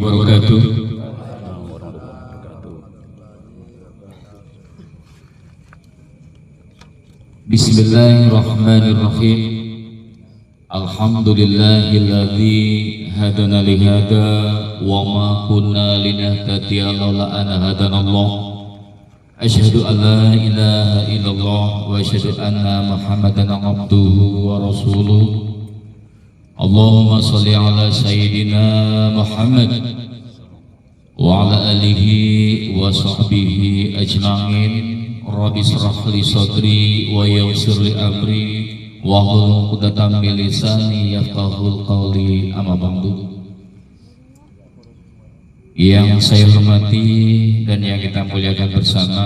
wabarakatuh. Bismillahirrahmanirrahim. Alhamdulillahilladzi hadana lihada wa ma kunna linahtadiya laula an hadanallah. Asyhadu an la ilaha illallah wa asyhadu anna Muhammadan abduhu wa rasuluh. Allahumma shalli ala sayyidina Muhammad wa ala alihi wa sahbihi ajma'in. Rabbi shrah li sadri wa yassir li amri wa hlul 'uqdatam min lisani yafqahul qawli, amma ba'du. Yang saya hormati dan yang kita muliakan bersama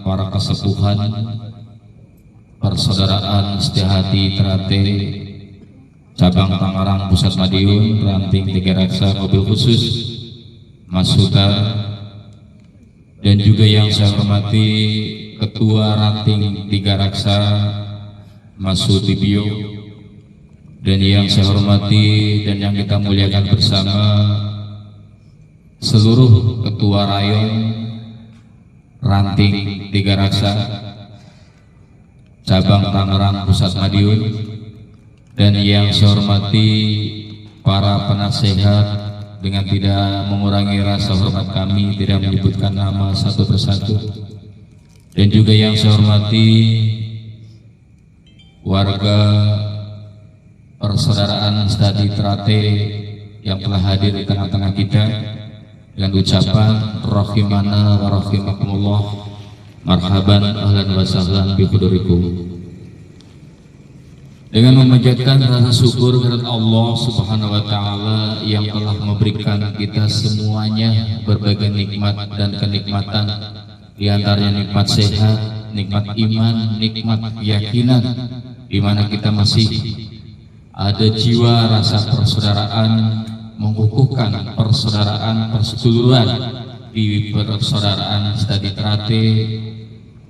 para kesepuhan persaudaraan Setiahati Trate cabang Tangerang Pusat Madiun, Ranting Tiga Raksa mobil khusus Mas Sutar, dan juga yang saya hormati Ketua Ranting Tiga Raksa Mas Sutibio, dan yang saya hormati dan yang kita muliakan bersama seluruh Ketua Rayon Ranting Tiga Raksa cabang Tangerang Pusat Madiun, dan yang saya hormati para penasehat, dengan tidak mengurangi rasa hormat kami tidak menyebutkan nama satu persatu, dan juga yang saya hormati warga persaudaraan Setiahati Trate yang telah hadir di tengah-tengah kita dengan ucapan rahimana wa rahimakumullah, marhaban ahlan wa sahlan bi hudurikum. Dengan memanjatkan rasa syukur kepada Allah Subhanahu wa Ta'ala yang telah memberikan kita semuanya berbagai nikmat dan kenikmatan, di antaranya nikmat sehat, nikmat iman, nikmat keyakinan, di mana kita masih ada jiwa rasa persaudaraan, mengukuhkan persaudaraan persekutuan di persaudaraan Setiahati Trate,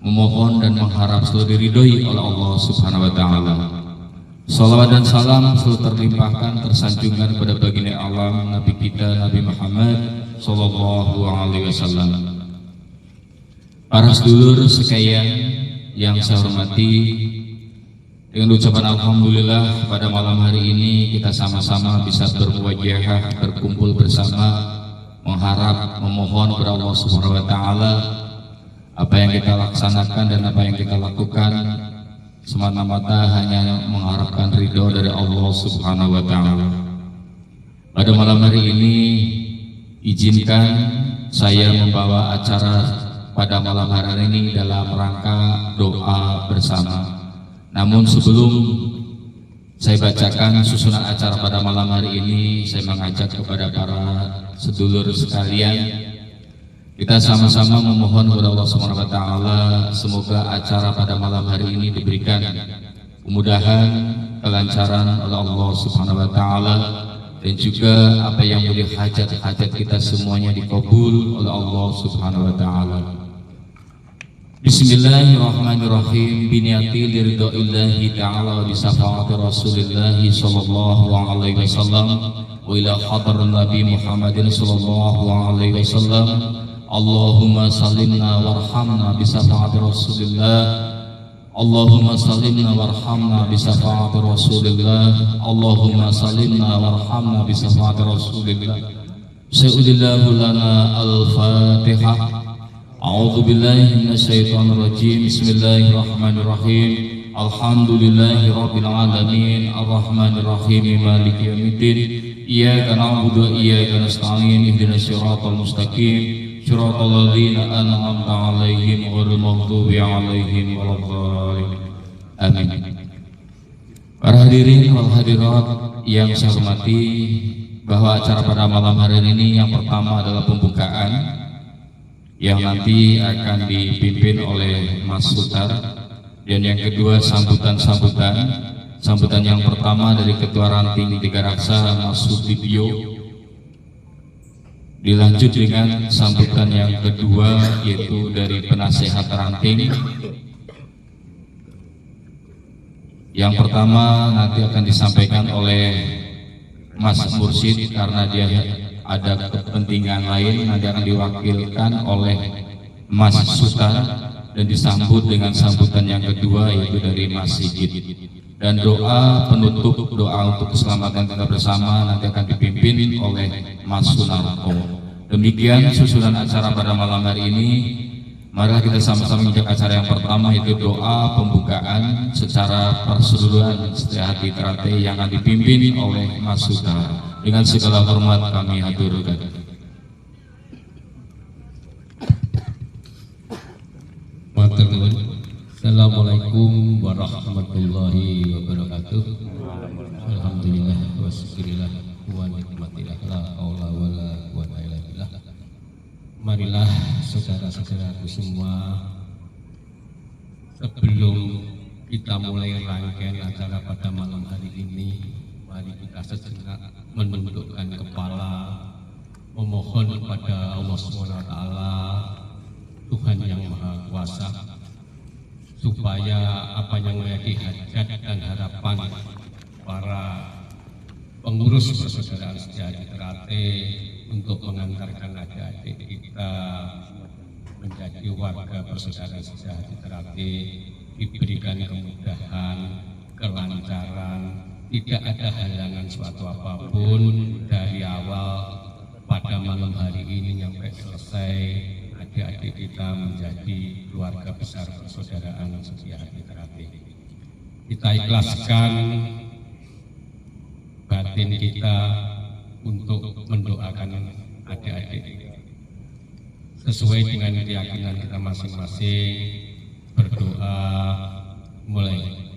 memohon dan mengharap selalu diridhoi oleh Allah Subhanahu wa Ta'ala. Salawat dan salam selalu terlimpahkan, tersanjungkan kepada baginda alam Nabi kita Nabi Muhammad Sallallahu Alaihi Wasallam. Para sedulur sekalian yang saya hormati, dengan ucapan alhamdulillah pada malam hari ini kita sama-sama bisa bermuwajahah, berkumpul bersama, mengharap, memohon kepada Allah Subhanahu wa Ta'ala apa yang kita laksanakan dan apa yang kita lakukan semata-mata hanya mengharapkan ridho dari Allah Subhanahu wa Ta'ala. Pada malam hari ini izinkan saya membawa acara pada malam hari ini dalam rangka doa bersama. Namun sebelum saya bacakan susunan acara pada malam hari ini, saya mengajak kepada para sedulur sekalian, kita sama-sama memohon kepada Allah Subhanahu wa Ta'ala semoga acara pada malam hari ini diberikan kemudahan, kelancaran oleh Allah Subhanahu wa Ta'ala, dan juga apa yang menjadi hajat-hajat kita semuanya dikabul oleh Allah Subhanahu wa Ta'ala. Bismillahirrahmanirrahim. Biniyati liridha'illahi ta'ala wa bisafa'ati rasulillahi sallallahu alaihi wasallam wa ila hadran Nabi Muhammadin sallallahu alaihi wasallam. Allahumma salimna warhamna bisafa'ati rasulillah. Allahumma salimna warhamna bisafa'ati rasulillah. Allahumma salimna warhamna bisafa'ati rasulillah. Sa'udillahu lana al-fatihah. A'udzu billahi minasyaitonir rajim. Bismillahirrahmanirrahim. Alhamdulillahi rabbil alamin, arrahmanir rahim, maliki yaumiddin. Iyyaka na'budu wa iyyaka nasta'in. Ihdinas siratal mustaqim. Shiratal ladzina an'amta 'alaihim ghairil maghdubi 'alaihim waladdallin. Amin. Para hadirin wal hadirat yang saya hormati, bahwa acara pada malam hari ini yang pertama adalah pembukaan yang nanti akan dipimpin oleh Mas Sutar, dan yang kedua sambutan yang pertama dari Ketua Ranting Tiga Raksa Mas Sutibio, dilanjut dengan sambutan yang kedua yaitu dari penasehat Ranting. Yang pertama nanti akan disampaikan oleh Mas Mursyid karena dia ada kepentingan lain nanti akan diwakilkan oleh Mas Sutar dan disambut dengan sambutan yang kedua yaitu dari Mas Sigit. Dan doa penutup, doa untuk keselamatan kita bersama nanti akan dipimpin oleh Mas Sunarto. Demikian susunan acara pada malam hari ini. Mari kita sama-sama menjaga acara yang pertama, yaitu doa pembukaan secara perseluruhan Setiap Hati Trate yang akan dipimpin oleh Mas Sutar. Dengan segala hormat kami haturkan. Assalamualaikum warahmatullahi wabarakatuh. Alhamdulillah wa syukurillah wa nikmatillah la haula wala quwwata illa billah. Marilah saudara-saudaraku semua, sebelum kita mulai rangkaian acara pada malam hari ini, mari kita sejenak menundukkan kepala, memohon kepada Allah SWT, Tuhan yang Maha Kuasa, supaya apa yang menjadi hajat dan harapan para pengurus persaudaraan Setiap Hati Trate untuk mengantarkan adik-adik kita menjadi warga persaudaraan Setiap Hati Trate diberikan kemudahan, kelancaran, tidak ada halangan suatu apapun dari awal pada malam hari ini sampai selesai. Adik-adik kita menjadi keluarga besar persaudaraan Setiap Hati Trate. Kita ikhlaskan batin kita untuk mendoakan adik-adik sesuai dengan keyakinan kita masing-masing. Berdoa mulai.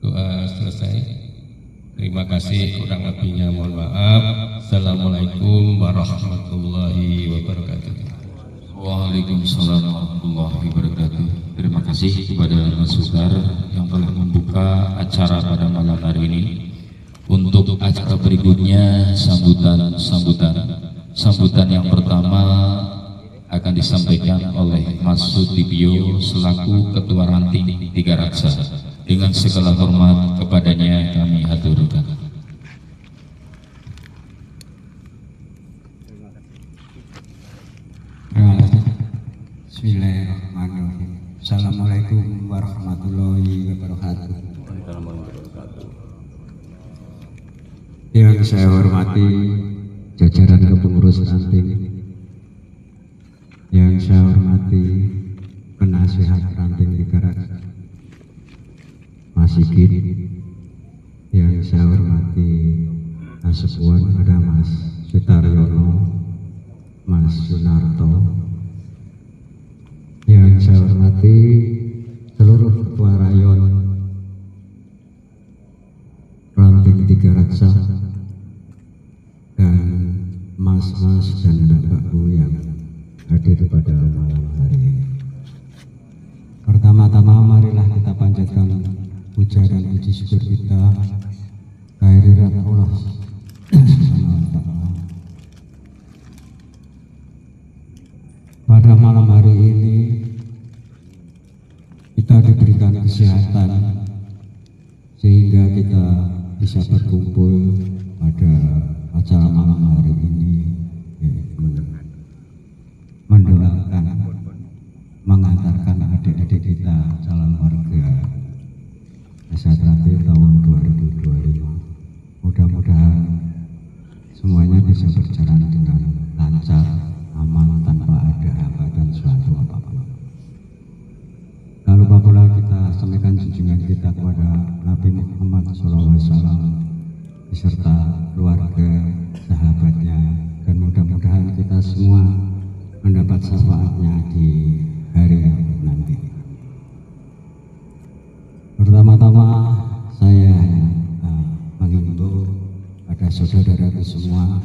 Doa selesai. Terima kasih, kurang lebihnya mohon maaf. Assalamualaikum warahmatullahi wabarakatuh. Waalaikumsalam warahmatullahi wabarakatuh. Terima kasih kepada Mas Sutar yang telah membuka acara pada malam hari ini. Untuk acara berikutnya sambutan yang pertama akan disampaikan oleh Mas Sudibyo selaku Ketua Ranting Tiga Raksa. Dengan segala hormat kepadanya kami haturkan. Bismillahirrahmanirrahim. Assalamualaikum warahmatullahi wabarakatuh. Yang saya hormati jajaran kepengurus ranting, yang saya hormati penasehat ranting Tiga Raksa, Mas Sigit, yang saya hormati Asepuan ada Mas Sutaryono, Mas Sunarto, yang saya hormati seluruh ketua rayon Ranting Tiga Raksa dan mas-mas dan mbak-mbakku yang hadir pada malam hari ini. Pertama-tama marilah kita panjatkan puja dan puji syukur kita kehadirat Allah SWT. Pada malam hari ini kita diberikan kesehatan sehingga kita bisa berkumpul pada acara malam hari ini, mendoakan, mengantarkan adik-adik kita calon warga STT tahun 2025. Mudah-mudahan semuanya bisa berjalan dengan lancar, aman, tanpa ada hambatan suatu apapun. Lalu pula kita sampaikan junjungan kita kepada Nabi Muhammad SAW beserta keluarga, sahabatnya, dan mudah-mudahan kita semua mendapat syafaatnya di hari semua,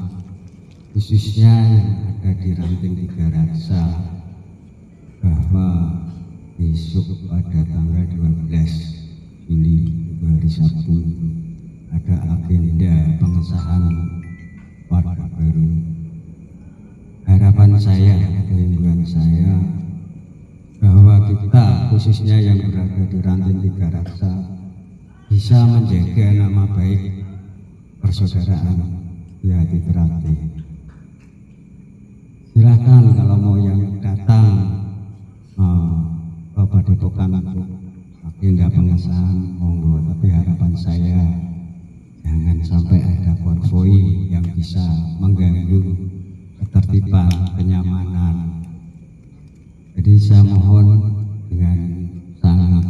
khususnya yang ada di Ranting Tiga Raksa, bahwa besok pada tanggal 12 Juli itu hari Sabtu ada agenda pengesahan warga baru. Harapan saya atau himbauan saya bahwa kita khususnya yang berada di Ranting Tiga Raksa bisa menjaga nama baik persaudaraan di hati Terati. Silahkan kalau mau yang datang ke Padepokan untuk agenda pengesahan monggo, tapi harapan saya jangan sampai ada konvoi yang bisa mengganggu ketertiban, kenyamanan. Jadi saya mohon dengan sangat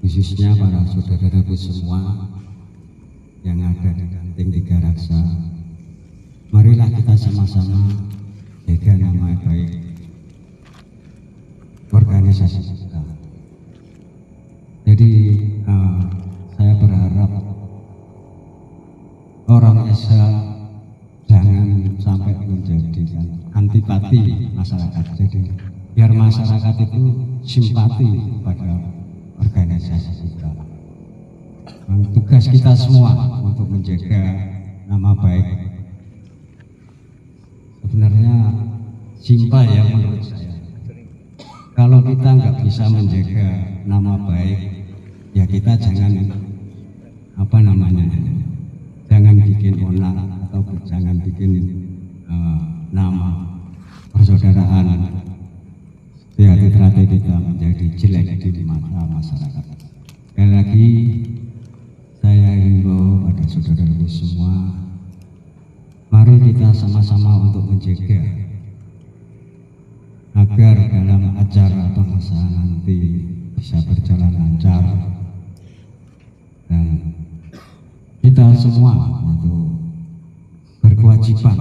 khususnya para saudara-saudaraku semua yang ada di Ranting Tiga Raksa, marilah kita sama-sama jaga nama baik organisasi kita. Jadi saya berharap orang Esa jangan sampai menjadikan antipati masyarakat. Jadi biar masyarakat itu simpati pada organisasi kita. Tugas kita semua untuk menjaga nama baik. Sebenarnya simpel ya menurut saya. Kalau kita nggak bisa menjaga nama baik, ya kita jangan jangan bikin onar atau jangan bikin nama persaudaraan di hati Terati kita menjadi jelek di mata masyarakat. Sekali lagi saya himbau pada saudara-saudaraku semua, mari kita sama-sama untuk menjaga agar dalam acara pengesahan nanti bisa berjalan lancar dan kita semua untuk berkewajiban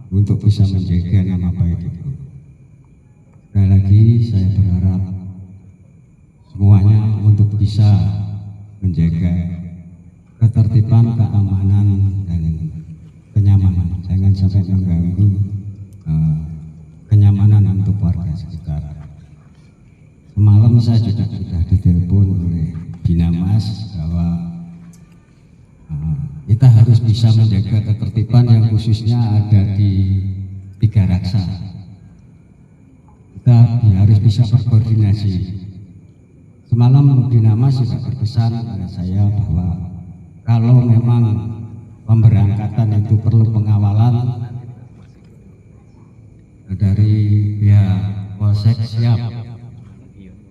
untuk bisa menjaga nama baik itu. Sekali lagi saya berharap semuanya untuk bisa menjaga ketertiban, keamanan dan kenyamanan. Jangan sampai mengganggu kenyamanan untuk warga sekitar. Semalam saya juga sudah ditelepon oleh Binamas bahwa kita harus bisa menjaga ketertiban yang khususnya ada di Tiga Raksa. Kita harus bisa berkoordinasi. Semalam Binamas juga berpesan pada saya bahwa kalau memang pemberangkatan itu perlu pengawalan dari pihak Polsek siap.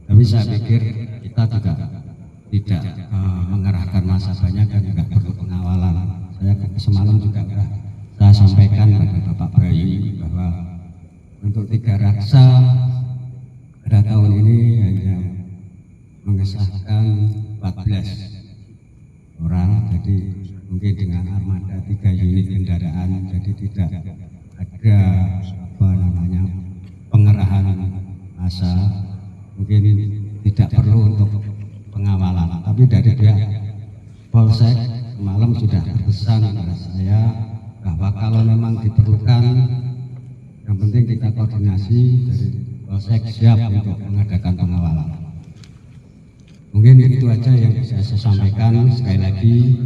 Tapi saya pikir kita juga tidak mengerahkan massa banyak dan juga perlu pengawalan. Saya semalam juga saya sampaikan pada Bapak Bayu bahwa untuk Tiga Raksa pada tahun ini hanya mengesahkan 14 orang, jadi mungkin dengan armada 3 unit kendaraan, jadi tidak ada pengerahan massa, mungkin tidak perlu untuk pengawalan. Tapi dari pihak Polsek malam sudah berpesan kepada saya bahwa kalau memang diperlukan, yang penting kita koordinasi dari Polsek siap untuk mengadakan pengawalan. Mungkin itu aja yang bisa saya sampaikan. Sekali lagi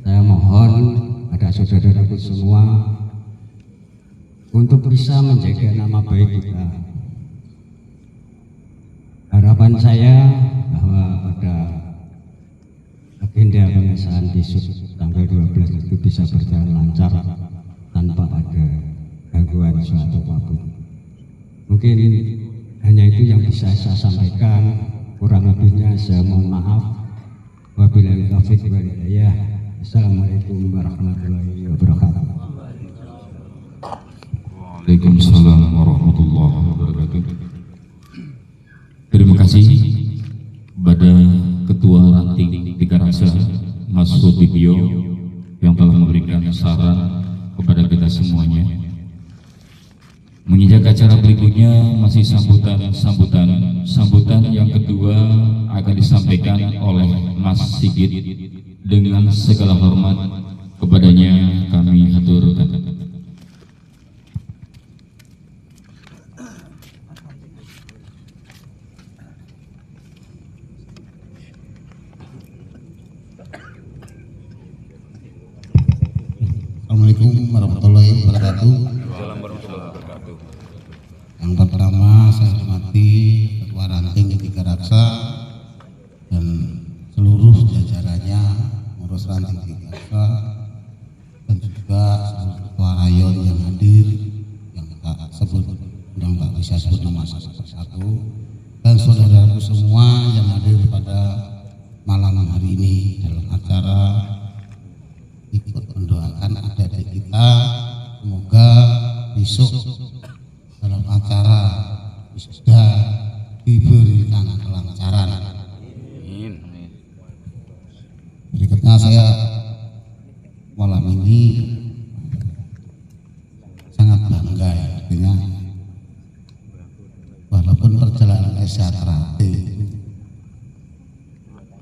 saya mohon pada saudara-saudaraku semua untuk bisa menjaga nama baik kita. Harapan saya bahwa pada agenda pengesahan besok tanggal 12 itu bisa berjalan lancar tanpa ada gangguan suatu apapun. Mungkin hanya itu yang bisa saya sampaikan. Kurang lebihnya saya mohon maaf. Wabillahi taufiq wal hidayah. Assalamualaikum warahmatullahi wabarakatuh. Waalaikumsalam warahmatullahi wabarakatuh. Terima kasih kepada Ketua Ranting Tiga Raksa Mas Sudibyo yang telah memberikan saran kepada kita semuanya. Menginjak acara berikutnya masih sambutan yang kedua akan disampaikan oleh Mas Sigit dengan segala hormat kepadanya kami haturkan. Assalamualaikum warahmatullahi wabarakatuh. Yang pertama saya hormati Ketua Ranting Tiga Raksa dan seluruh jajarannya, pengurus Ranting Tiga Raksa, dan juga seluruh ketua rayon yang hadir, yang tak sebut, yang tak bisa sebut nama satu persatu, dan saudaraku semua yang hadir pada malam hari ini dalam acara ikut mendoakan adik-adik kita, semoga besok dalam acara wisuda diberikan kelancaran. Berikutnya saya malam ini sangat bangga ya, artinya walaupun perjalanan SHTRT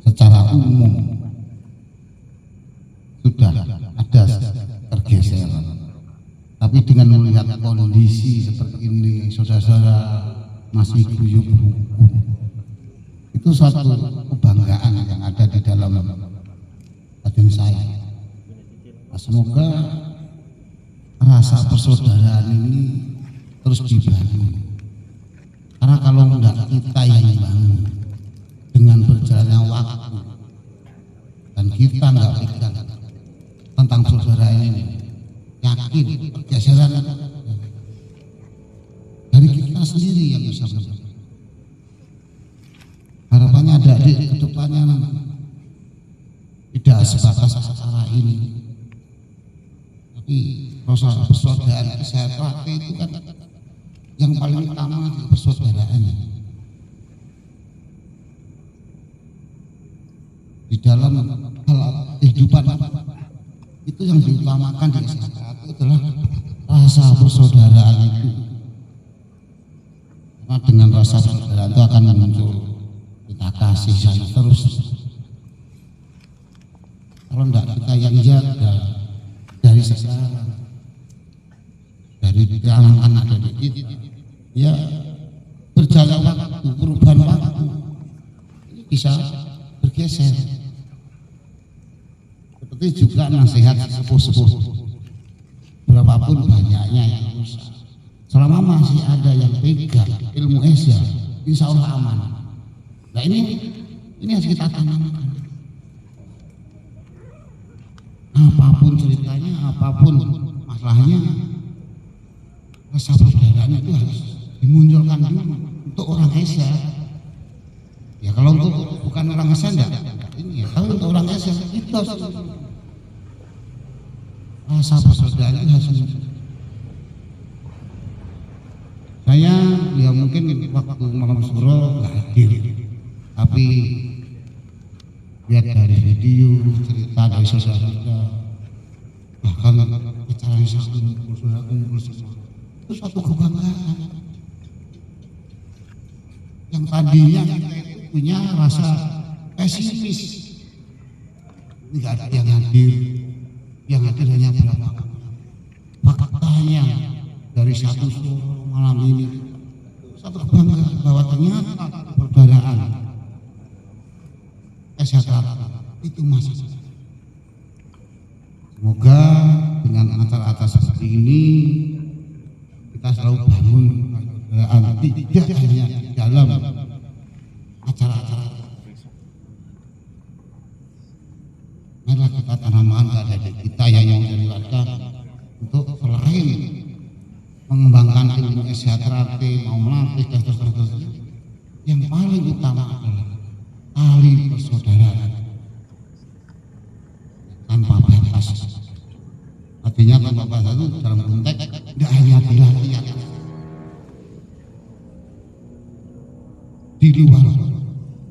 secara umum sudah ada pergeseran, tapi dengan melihat kondisi seperti ini, saudara-saudara masih guyup rukun, itu suatu kebanggaan yang ada di dalam batin saya. Nah, semoga rasa persaudaraan ini terus dibangun, karena kalau tidak kita yang bangun dengan berjalannya waktu dan kita nggak pegang tentang saudara ini, yakin pergeseran dari kita sendiri yang bisa bergerak. Harapannya adik-adik ke depannya tidak sebatas acara ini, tapi proses persaudaraan kesehatan itu kan yang paling utama di persaudaraan. Di dalam hal kehidupan itu yang diutamakan di SHTRT itu adalah rasa persaudaraan itu. Karena dengan rasa persaudaraan itu akan muncul kita kasih sayang terus. Kalau tidak kita yang jaga dari sekarang, dari anak-anak dari kita, ya berjalan waktu, perubahan waktu ini bisa bergeser. Seperti juga nasihat sepuh-sepuh, berapapun banyaknya yang rusak, selama masih ada yang pegang ilmu Esa, insya Allah aman. Nah ini harus kita tanamkan. Apapun ceritanya, apapun masalahnya, rasa persaudaraan itu harus dimunculkan dulu untuk orang Esa. Ya kalau untuk bukan orang Esa enggak ini ya, kalau untuk orang Esa itu rasa persaudaraan itu harus muncul. Saya ya mungkin waktu malam suro nggak hadir, tapi lihat dari video cerita dari saudara, bahkan bicara kumpul semua, itu suatu kebanggaan. Yang tadinya kita itu punya rasa pesimis, nggak ada yang hadir hanya berapa. Faktanya dari satu suro malam ini satu kebanggaan bahwa ternyata persaudaraan SHTRT itu masih. Semoga dengan acara-acara seperti ini kita selalu bangun persaudaraan, tidak hanya dalam acara-acara. Marilah kita tanamkan kepada kita yang menjadi warga untuk selain mengembangkan ilmu SHTRT, mau melatih dan seterusnya, yang paling utama adalah tali persaudaraan tanpa batas. Artinya tanpa batas itu dalam konteks tidak hanya dilatih di luar,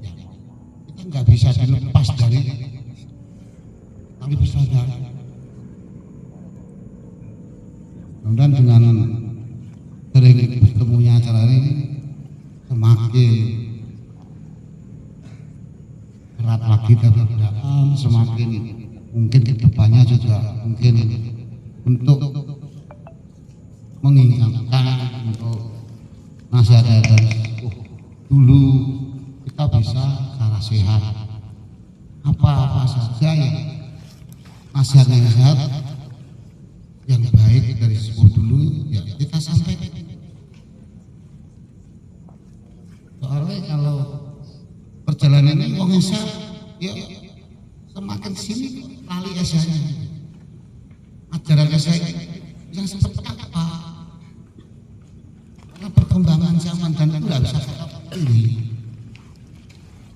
ya, kita nggak bisa dilepas dari tali persaudaraan. Kemudian dengan sering bertemunya acara ini semakin erat lagi persaudaraan, semakin mungkin kedepannya juga mungkin untuk mengingatkan, untuk nasihat dulu kita bisa cara sehat, apa saja yang nasihat yang sehat yang baik dari sepuh dulu ya kita sampaikan. Soalnya kalau perjalanan ini wong sehat ya semakin sini kali esanya ajaran saya yang seperti apa, karena perkembangan zaman dan itu nggak bisa kita pilih.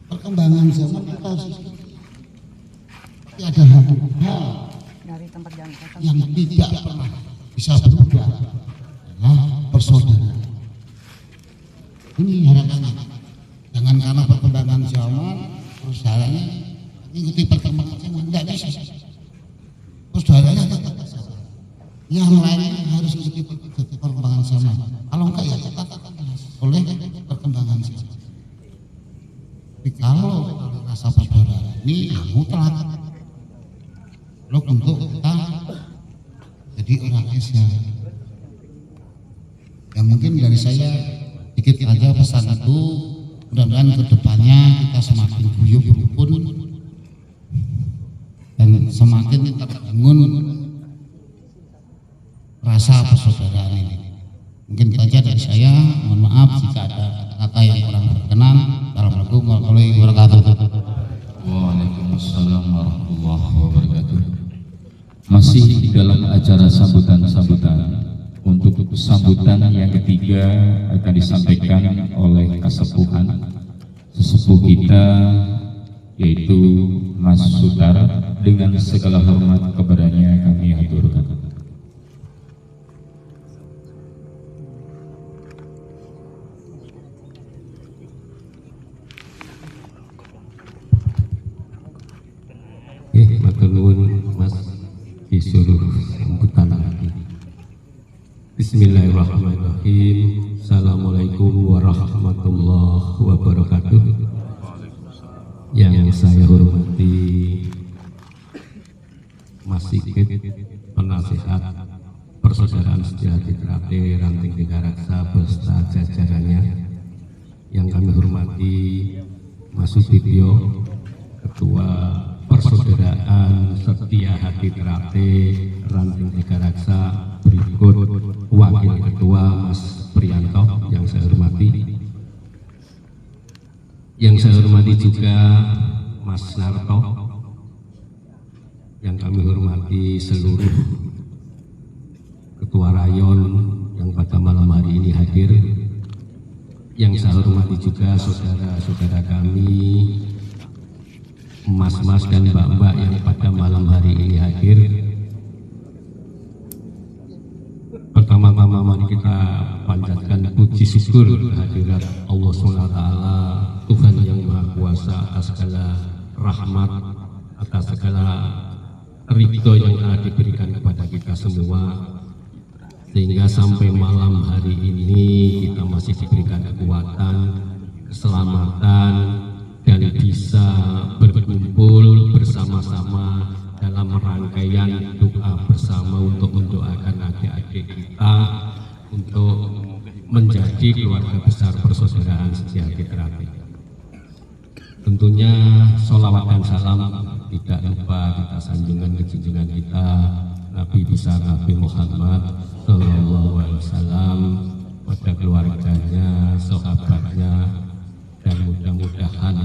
Perkembangan zaman kita harus ada hal yang tidak pernah bisa berubah adalah persaudaraan. Ini harapannya. Jangan karena perkembangan zaman persaudaranya mengikuti perkembangan zaman, tidak bisa. Persaudaranya tetap yang lain harus mengikuti perkembangan zaman. Kalau enggak ya kita oleh perkembangan zaman. Tapi kalau rasa persaudaraan ini ya mutlak. Lo untuk kita jadi orang Islam. Ya mungkin dari saya dikit aja pesan itu, mudah-mudahan kedepannya kita semakin guyup rukun dan semakin terbangun rasa persaudaraan ini. Mungkin itu aja dari saya. Mohon maaf jika ada kata-kata yang kurang berkenan. Assalamualaikum warahmatullahi wabarakatuh. Waalaikumsalam warahmatullahi wabarakatuh. Masih di dalam acara sambutan-sambutan. Untuk sambutan yang ketiga akan disampaikan oleh kesepuhan sesepuh kita, yaitu Mas Sutar. Dengan segala hormat kepadanya kami aturkan. Matur nuwun Mas disuruh sambutan lagi. Bismillahirrahmanirrahim. Assalamualaikum warahmatullahi wabarakatuh. Yang saya hormati Mas Sigit, penasihat Persaudaraan Sejati Trate Ranting Tiga Raksa beserta jajarannya. Yang kami hormati Mas Sutibyo, Ketua Persaudaraan Setia Hati Trate Ranting Tiga Raksa. Berikut Wakil Ketua Mas Prianto yang saya hormati. Yang saya hormati juga Mas Narto. Yang kami hormati seluruh Ketua Rayon yang pada malam hari ini hadir. Yang saya hormati juga saudara-saudara kami, mas-mas dan mbak-mbak yang pada malam hari ini hadir. Pertama-tama mari kita panjatkan puji syukur kehadirat Allah SWT, Tuhan yang Maha Kuasa, atas segala rahmat, atas segala ridho yang telah diberikan kepada kita semua, sehingga sampai malam hari ini kita masih diberikan kekuatan, keselamatan, dan bisa berkumpul bersama-sama dalam rangkaian doa bersama untuk mendoakan adik-adik kita untuk menjadi keluarga besar Persaudaraan Sejati Trate. Tentunya sholawat dan salam tidak lupa kita sanjungkan ke junjungan kita Nabi besar Nabi Muhammad Sallallahu Alaihi Wasallam, pada keluarganya, sahabatnya, dan mudah-mudahan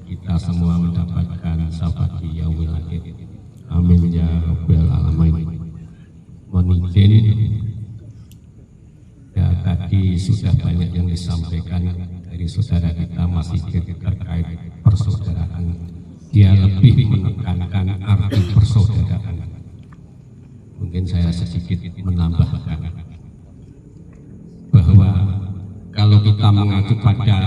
kita semua mendapatkan syafaat yaumil akhir. Amin ya rabbal alamin. Mohon izin, ya tadi sudah banyak yang disampaikan dari saudara kita Mas Sigit terkait persaudaraan. Dia lebih menekankan arti persaudaraan. Mungkin saya sedikit menambahkan bahwa kalau kita mengacu pada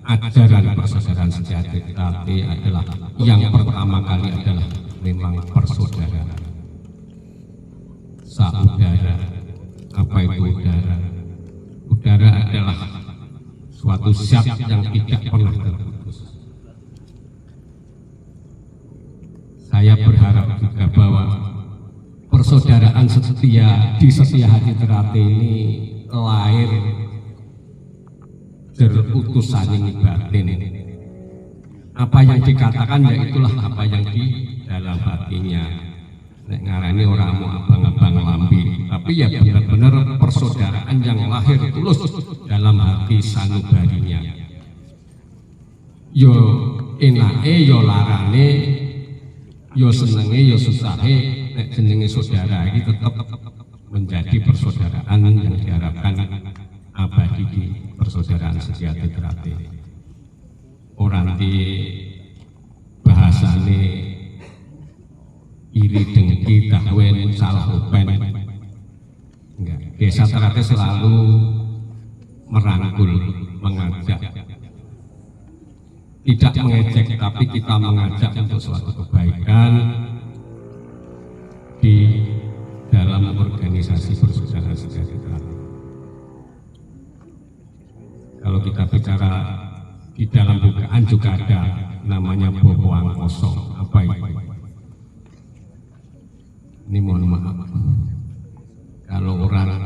ajaran Persaudaraan Sejati Trate adalah yang pertama kali adalah memang persaudaraan. Saudara, apa itu udara? Udara adalah suatu zat yang tidak pernah terputus. Saya berharap juga persaudaraan setia di Setia Hati Teratai ini lahir terutus saling batin. Apa yang dikatakan ya itulah apa yang di dalam hatinya. Nek ngarani orang mau abang-abang lambi, tapi ya benar-benar persaudaraan yang lahir tulus dalam hati sanubarinya. Yo enake, yo larane, yo senenge, yo susahe, nek jenenge saudara ini tetap menjadi persaudaraan yang diharapkan abadi di persaudaraan Setia Hati Teratai. Orang di bahasane iri dengki dahwen salah rupen. Enggak, Desa Teratai selalu merangkul, mengajak, tidak mengejek, tapi kita mengajak untuk suatu kebaikan di dalam organisasi persaudaraan Setia Hati Teratai. Kalau kita bicara di dalam bukaan juga ada namanya boboang kosong. Apa itu? Ini mohon maaf, kalau orang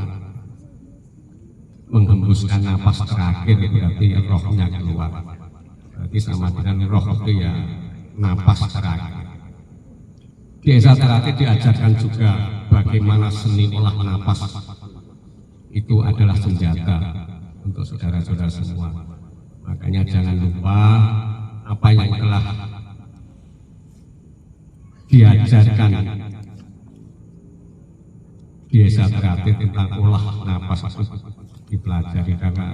menghembuskan napas terakhir berarti rohnya keluar. Berarti sama dengan roh itu ya napas terakhir. Di Desa Teratai diajarkan juga bagaimana seni olah napas itu adalah senjata untuk saudara-saudara semua. Makanya jangan lupa apa yang telah diajarkan di Desa Teratai tentang olah napas itu dipelajari, karena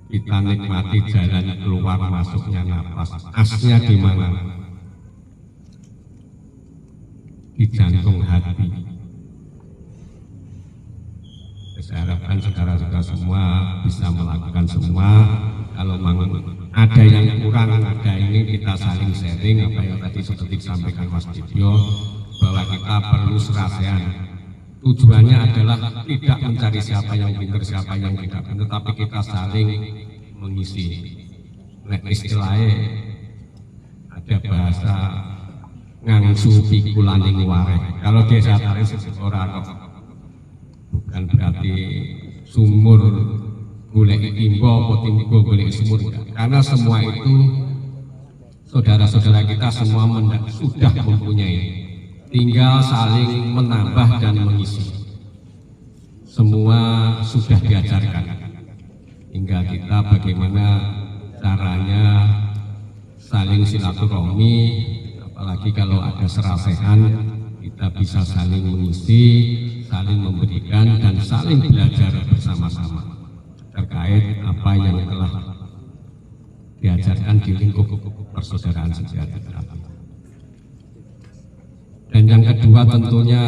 kita nikmati jalan keluar masuknya napas. Asnya di mana? Di jantung hati. Saya harapkan saudara-saudara semua bisa melakukan semua. Kalau memang ada yang kurang, ada ini kita saling sharing. Apa yang tadi seperti disampaikan Mas Dibyo, bahwa kita perlu serasean. Tujuannya adalah tidak mencari siapa yang pintar, siapa yang tidak pintar, tapi kita saling mengisi. Nek istilahnya ada bahasa ngangsu pikulaning wareh. Kalau Desa Teratai orang bukan berarti sumur golek timbo atau timbo golek sumur, karena semua itu saudara-saudara kita semua sudah mempunyai, tinggal saling menambah dan mengisi. Semua sudah diajarkan, tinggal kita bagaimana caranya saling silaturahmi, apalagi kalau ada serasehan kita bisa saling mengisi, saling memberikan, dan saling belajar bersama-sama terkait apa yang telah diajarkan di lingkup persaudaraan Setia Hati Teratai. Dan yang kedua tentunya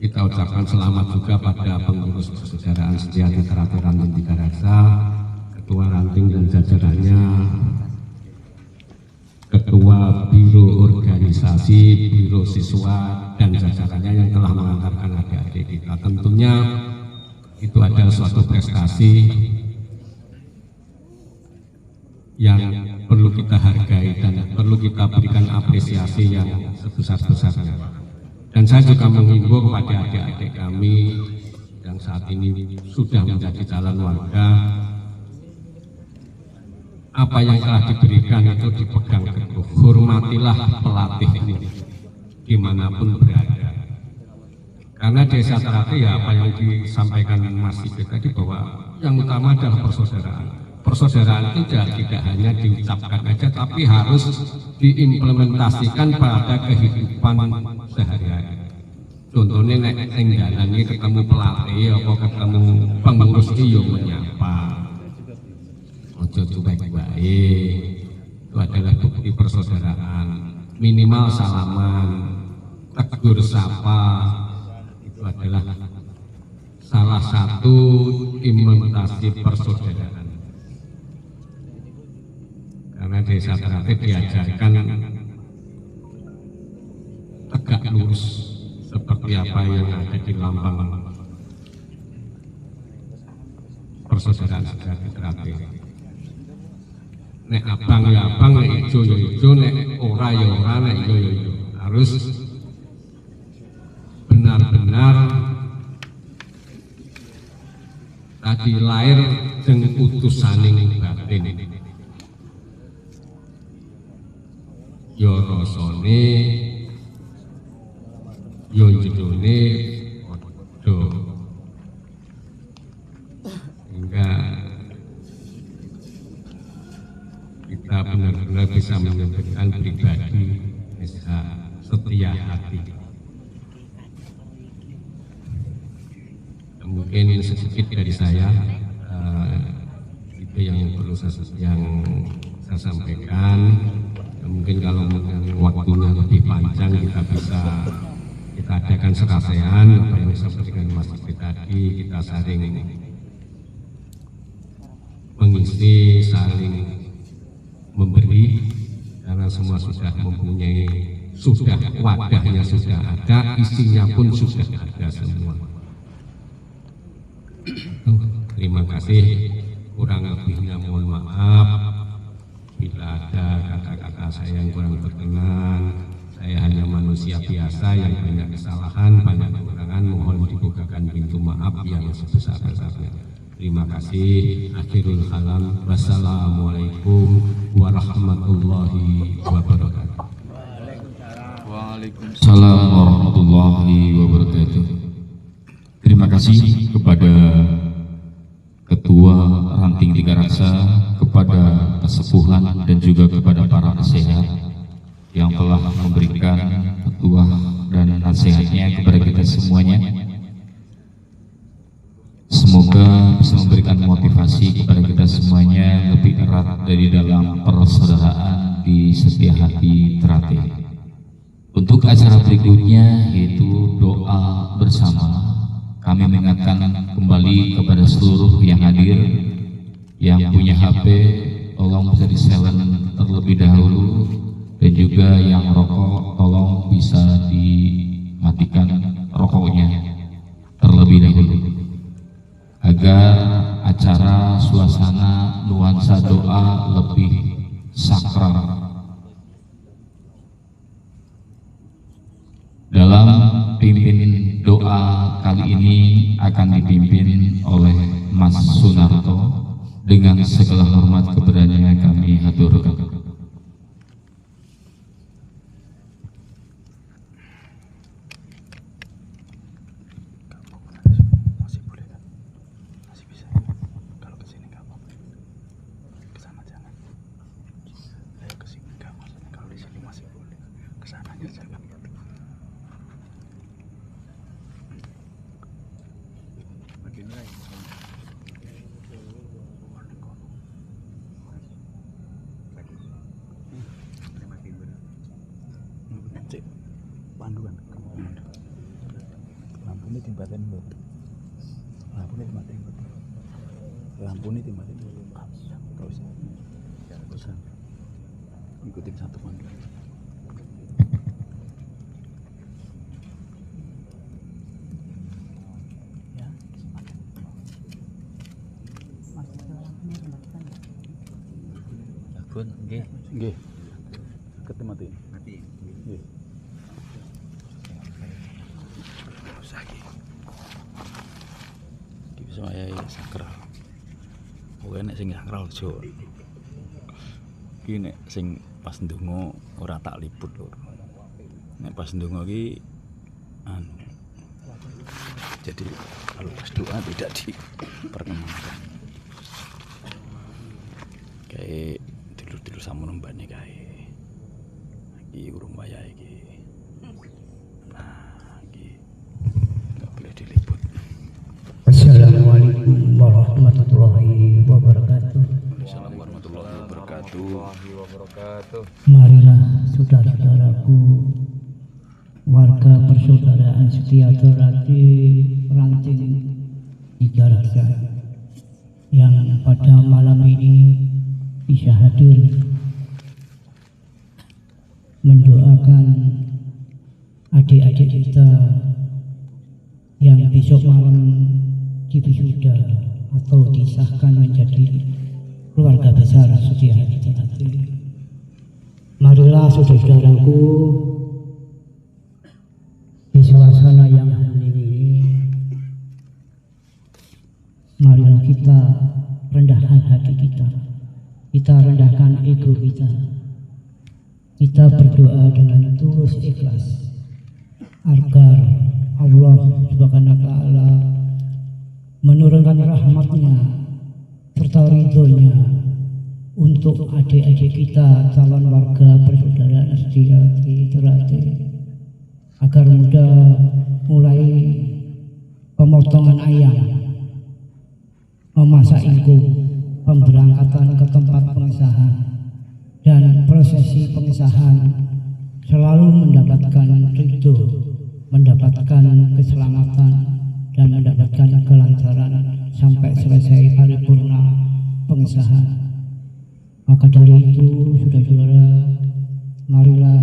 kita ucapkan selamat juga pada pengurus persaudaraan Setia Hati Teratai Ranting Tiga Raksa, Ketua Ranting dan jajarannya, Ketua Biro Organisasi, Biro Siswa, dan jajarannya yang telah mengantarkan adik-adik kita. Tentunya itu adalah suatu prestasi yang perlu kita hargai dan perlu kita berikan apresiasi yang sebesar-besarnya. Dan saya juga menghimbau kepada adik-adik kami yang saat ini sudah menjadi calon warga, apa yang telah diberikan itu dipegang teguh. Hormatilah pelatihmu dimanapun berada. Karena Desa Teratai ya apa yang disampaikan Mas Sigit tadi, bahwa yang utama adalah persaudaraan. Persaudaraan itu tidak hanya diucapkan aja, tapi harus diimplementasikan pada kehidupan sehari-hari. Contohnya nek jalan ini ketemu pelatih atau ketemu pengurus iyo menyapa, ojo cuek baik, itu adalah bukti persaudaraan. Minimal salaman, tegur sapa, itu adalah salah satu implementasi persaudaraan. Karena Desa Teratai diajarkan tegak lurus seperti apa yang ada di lambang persaudaraan Setia Hati Teratai. nek abang ya abang, nek ijo ya ijo, nek ora ya ora, nek ijo ya ijo. Harus benar-benar tadi lahir jeung utusaning batin. Yo rasane yo jedone padha. Hingga kita benar-benar bisa menentukan pribadi bisa setia hati. Mungkin sedikit dari saya itu yang perlu saya sampaikan. Mungkin kalau waktunya lebih panjang kita adakan serasean apa yang disebut dengan Mas Fikri tadi, kita saling mengisi, saling memberi, karena semua sudah mempunyai, sudah wadahnya sudah ada, isinya pun sudah ada semua. Terima kasih, kurang lebihnya mohon maaf bila ada kata-kata saya yang kurang berkenan. Saya hanya manusia biasa yang banyak kesalahan, banyak kekurangan, mohon dibukakan pintu maaf yang sebesar-besarnya. Terima kasih. Akhirul kalam. Wassalamualaikum warahmatullahi wabarakatuh. Waalaikumsalam warahmatullahi wabarakatuh. Terima kasih kepada Ketua Ranting Tiga Raksa, kepada kesepuhan dan juga kepada para nasihat yang telah memberikan petuah dan nasihatnya kepada kita semuanya. Semoga bisa memberikan motivasi kepada kita semuanya lebih erat dari dalam persaudaraan di Setia Hati Terate. Untuk acara berikutnya yaitu doa bersama, kami mengingatkan kembali kepada seluruh yang hadir, yang punya HP, tolong bisa di-silent terlebih dahulu, dan juga yang rokok, tolong bisa dimatikan rokoknya terlebih dahulu, agar acara suasana nuansa doa lebih sakral. Dalam pimpin doa kali ini akan dipimpin oleh Mas Sunarto. Dengan segala hormat keberanian kami haturkan. Masih boleh kan? Masih bisa. Kalau ke sini enggak apa-apa. Ke sana jangan. Ayo ke sini enggak maksudnya, kalau di sini masih boleh. Ke sananya jangan. Panduan lampu ini timbatin buat lampu ini timbatin buat lampu ini timbatin nggak usah ikutin satu panduan. Ya, Bun, nggih. Ketemati. Mati. Nggih. Saya sakral. Pokoke nek sing sakral aja. Iki nek sing pas ndonga ora tak liput lho. Nek pas ndonga iki jadi kalau pas doa tidak diperkenankan. Kayak tidur-tidur sama nembane kae. Iki urung wayah iki. Assalamualaikum warahmatullahi wabarakatuh. Assalamualaikum warahmatullahi wabarakatuh. Marilah saudara-saudaraku, warga persaudaraan Setia Terate Ranting Tiga Raksa yang pada malam ini bisa hadir mendoakan adik-adik kita yang besok malam diwisuda atau disahkan menjadi keluarga keluarga besar Setia Hati Ternate. Marilah saudara-saudaraku, di suasana yang hening ini, marilah kita rendahkan hati kita rendahkan ego kita berdoa dengan tulus ikhlas agar Allah Subhanahu wa Ta'ala menurunkan rahmatnya serta ridhonya untuk adik-adik kita calon warga persaudaraan Setia Hati Ternate agar mudah mulai pemotongan ayam, memasak ingkung, pemberangkatan ke tempat pengesahan, dan prosesi pengesahan selalu mendapatkan ridho, mendapatkan keselamatan, dan mendapatkan kelancaran sampai selesai paripurna pengesahan. Maka dari itu, saudara-saudara, marilah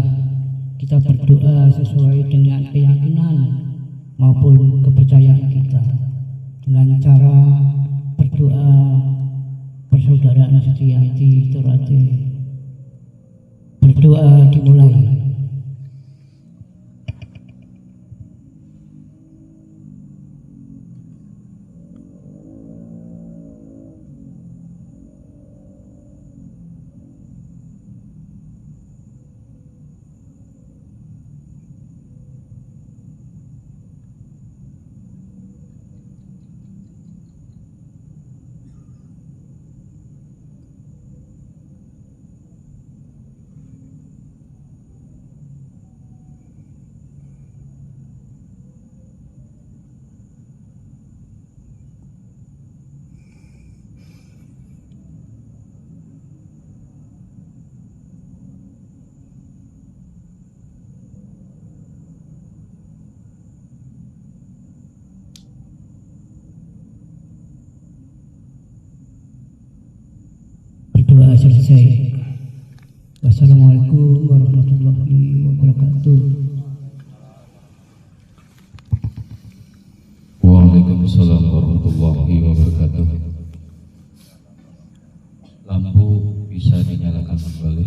kita berdoa sesuai dengan keyakinan maupun kepercayaan kita dengan cara berdoa persaudaraan Setia Hati Ternate. Berdoa dimulai. Berdoa selesai. Wassalamualaikum warahmatullahi wabarakatuh. Waalaikumsalam warahmatullahi wabarakatuh. Lampu bisa dinyalakan kembali.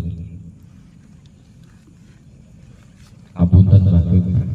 Apunten Bapak.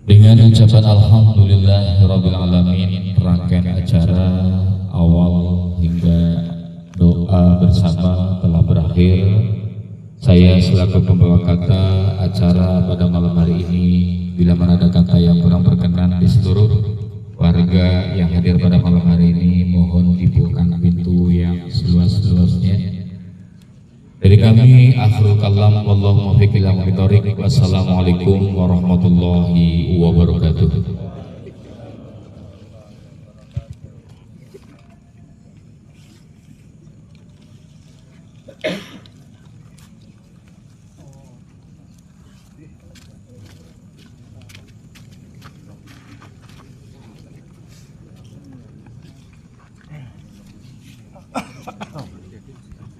Dengan ucapan Alhamdulillahirabbil alamin, rangkaian acara awal hingga doa bersama telah berakhir. Saya selaku pembawa kata acara pada malam hari ini, bila mana ada kata yang kurang berkenan di seluruh warga yang hadir pada malam hari ini, mohon dibukakan pintu yang seluas-luasnya. Dari kami akhirul kalam, wallahu muwaffiq ila aqwamit thoriq. Wassalamualaikum warahmatullahi wabarakatuh.